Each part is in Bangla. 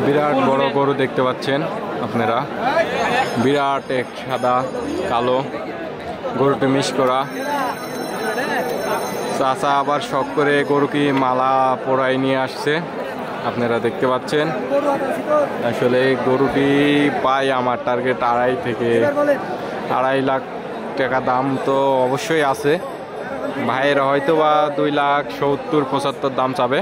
বিরাট বড় গরু দেখতে পাচ্ছেন আপনারা, বিরাট এক সাদা কালো গরুটি মিস করা। চাচা আবার শখ করে গরুকে মালা পরাই নিয়ে আসছে, আপনারা দেখতে পাচ্ছেন। আসলে গরুটি পাই আমার টার্গেট 2.5 থেকে 2.5 লাখ টাকা দাম তো অবশ্যই আছে। ভাইয়ের হয়তো বা 2,70,75 দাম চাবে।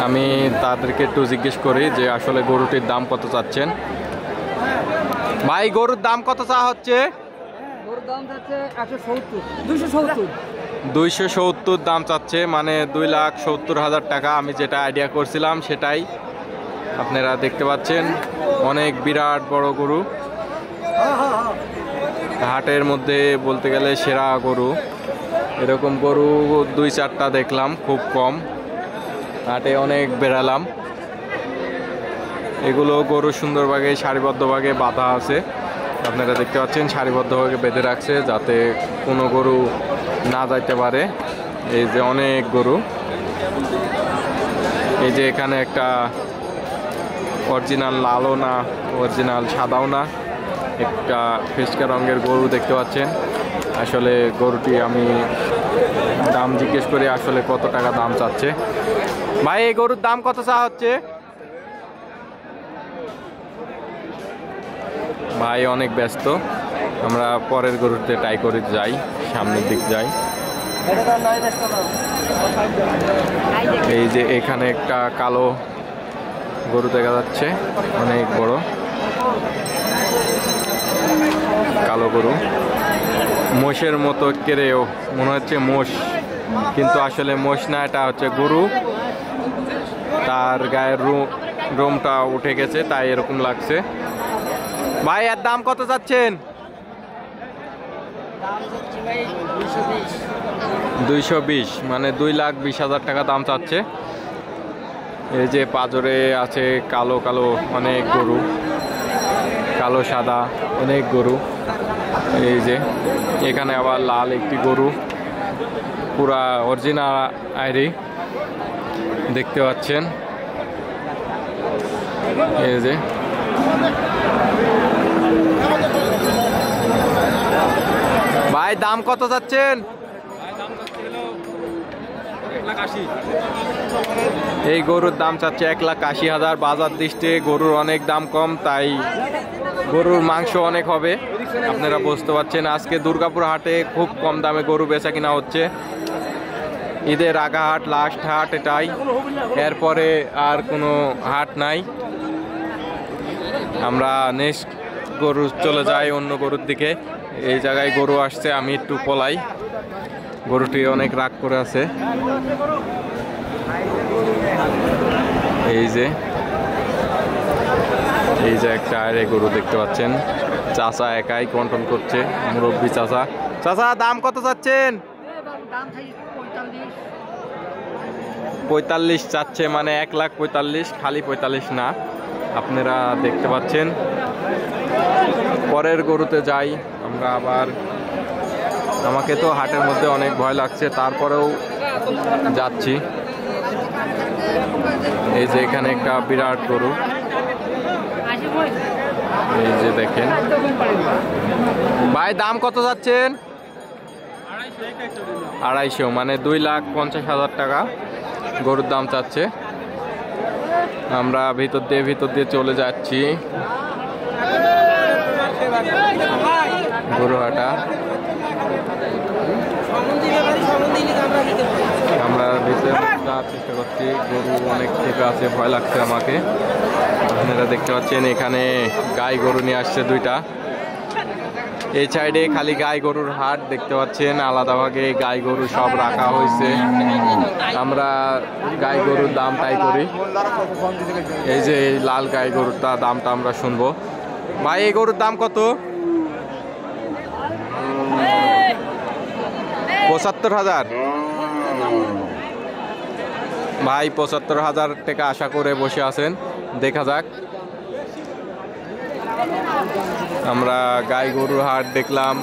আমি তাদেরকে একটু জিজ্ঞেস করি যে আসলে গরুটির দাম কত চাচ্ছেন। ভাই গরুর দাম কত চা হচ্ছে? গরুর দাম চাচ্ছে 170, 270 দাম চাচ্ছে, মানে 2,70,000 টাকা। আমি যেটা আইডিয়া করছিলাম সেটাই আপনারা দেখতে পাচ্ছেন। অনেক বিরাট বড় গরু, হাটের মধ্যে বলতে গেলে সেরা গরু। এরকম গরু 2-4টা দেখলাম, খুব কম। হাটে অনেক বেড়ালাম। এগুলো গরু সুন্দরভাবে সারিবদ্ধভাবে বাঁধা আছে, আপনারা দেখতে পাচ্ছেন। সারিবদ্ধভাবে বেঁধে রাখছে যাতে কোনো গরু না যাইতে পারে। এই যে অনেক গরু, এই যে এখানে একটা অরিজিনাল লালও না, অরিজিনাল সাদাও না, একটা ফেসকা রঙের গরু দেখতে পাচ্ছেন। আসলে গরুটি আমি দাম জিজ্ঞেস করে আসলে কত টাকা দাম চাচ্ছে। ভাই এই গরুর দাম কত চা হচ্ছে? ভাই অনেক ব্যস্ত, আমরা পরের গরুতে ট্রাই করে যাই, সামনের দিক যাই। এই যে এখানে একটা কালো গরু দেখা যাচ্ছে, অনেক বড় কালো গরু, মোষের মতো কেড়েও মনে হচ্ছে মোষ, কিন্তু আসলে মোষ না, এটা হচ্ছে গরু। তার গায়ের রোমটা উঠে গেছে তাই এরকম লাগছে। ভাই এর দাম কত চাচ্ছেন? 220, মানে 2,20,000 টাকা দাম চাচ্ছে। এই যে পাজরে আছে কালো কালো অনেক গরু, কালো সাদা অনেক গরু। এই যে এখানে আবার লাল একটি গরু, পুরা অরিজিনাল আইরি দেখতে পাচ্ছেন। এই যে ভাই দাম কত চাচ্ছেন? এই গরুর দাম চাচ্ছে 1,80,000। বাজার দৃষ্টি গরুর অনেক দাম কম, তাই গরুর মাংস অনেক হবে, আপনারা বুঝতে পারছেন। আজকে দুর্গাপুর হাটে খুব কম দামে গরু বেচা কিনা হচ্ছে। ঈদের আগা হাট, লাস্ট হাট এটাই, এরপরে আর কোনো হাট নাই। আমরা নেক্সট গরু চলে যাই অন্য গরুর দিকে। এই জায়গায় গরু আসছে, আমি একটু পলাই। গরুটি অনেক রাগ করে আছে। এই যে একটা আরে গরু দেখতে পাচ্ছেন। চাচা একাই কন্ট্রোল করছে, মুরব্বী চাচা। চাচা দাম কত চাচ্ছেন? 45 চাচ্ছে, মানে 1,45,000, খালি 45 না, আপনারা দেখতে পাচ্ছেন। পরের গরুতে যাই আমরা আবার। আমাকে তো হাটের মধ্যে অনেক ভয় লাগছে, তারপরেও যাচ্ছি। এই যে এখানে একটা বিরাট গরু, এই যে দেখেন। ভাই দাম কত যাচ্ছেন? 250, মানে 2,50,000 টাকা গরুর দাম চাচ্ছে। আমরা ভিতর দিয়ে চলে যাচ্ছি গরুহাটা। আমরা ভিতরে যাওয়ার চেষ্টা করছি। গরু অনেক থেকে আছে, ভয় লাগছে আমাকে। আপনারা দেখতে পাচ্ছেন এখানে গাই গরু নিয়ে আসছে 2টা। এই সাইডে খালি গাই গরুর হাট দেখতে পাচ্ছেন, আলাদাভাবে গাই গরু সব রাখা হয়েছে। আমরা গাই গরুর দাম তাই করি। এই যে এই লাল গাই গরুটা দামটা আমরা শুনবো। ভাই এই গরুর দাম কত? 75,000। ভাই 75,000 টাকা আশা করে বসে আছেন, দেখা যাক। আমরা গাই গরুর হাট দেখলাম,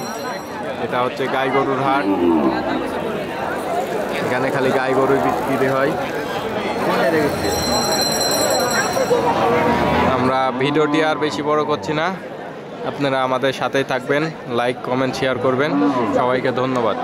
এটা হচ্ছে গাই গরুর হাট। এখানে খালি গাই গরু বিক্রি হয়। আমরা ভিডিওটি আর বেশি বড় করছি না, আপনারা আমাদের সাথেই থাকবেন, লাইক কমেন্ট শেয়ার করবেন। সবাইকে ধন্যবাদ।